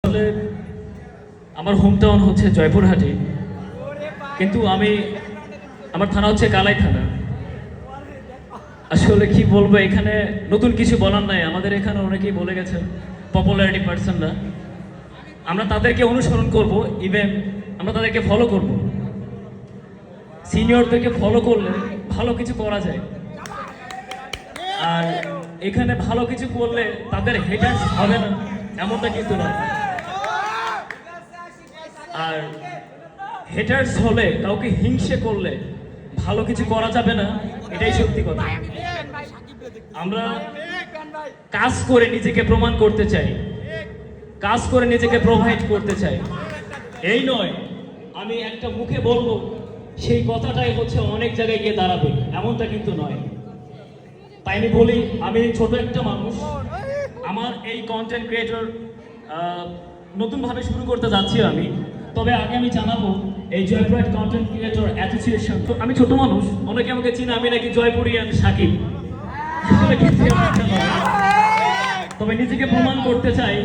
আসলে আমার home town হচ্ছে জয়পুরহাটে, কিন্তু আমার থানা হচ্ছে কালাই থানা। আসলে কি বলবো, এখানে নতুন কিছু বলার নাই। আমাদের এখানে অনেকেই বলে গেছেন পপুলারিটি পার্সনরা, আমরা তাদেরকে অনুসরণ করব, ইভেন আমরা তাদেরকে ফলো করব। সিনিয়রদেরকে ফলো করলে ভালো কিছু করা যায়, আর এখানে ভালো কিছু করলে তাদের হেটার্স হবে না এমনটা কিন্তু না। আর হেটার্স হলে, কাউকে হিংসে করলে ভালো কিছু করা যাবে না, এটাই সত্যি কথা। আমরা কাজ করে নিজেকে প্রমাণ করতে চাই, কাজ করে নিজেকে প্রোভাইড করতে চাই। এই নয় আমি একটা মুখে বলবো সেই কথাটাই হচ্ছে অনেক জায়গায় গিয়ে দাঁড়াবে, এমনটা কিন্তু নয়। তাই আমি বলি, আমি ছোট একটা মানুষ, আমার এই কন্টেন্ট ক্রিয়েটর নতুনভাবে শুরু করতে যাচ্ছি আমি। তবে আগে আমি জানাবো, এই জয়পুরহাট কন্টেন্ট ক্রিয়েটর অ্যাসোসিয়েশন, আমি ছোট মানুষ, অনেকে আমাকে চিনে, আমি নাকি জয়পুরিয়ান সাকিব। তবে নিজেকে প্রমাণ করতে চাই।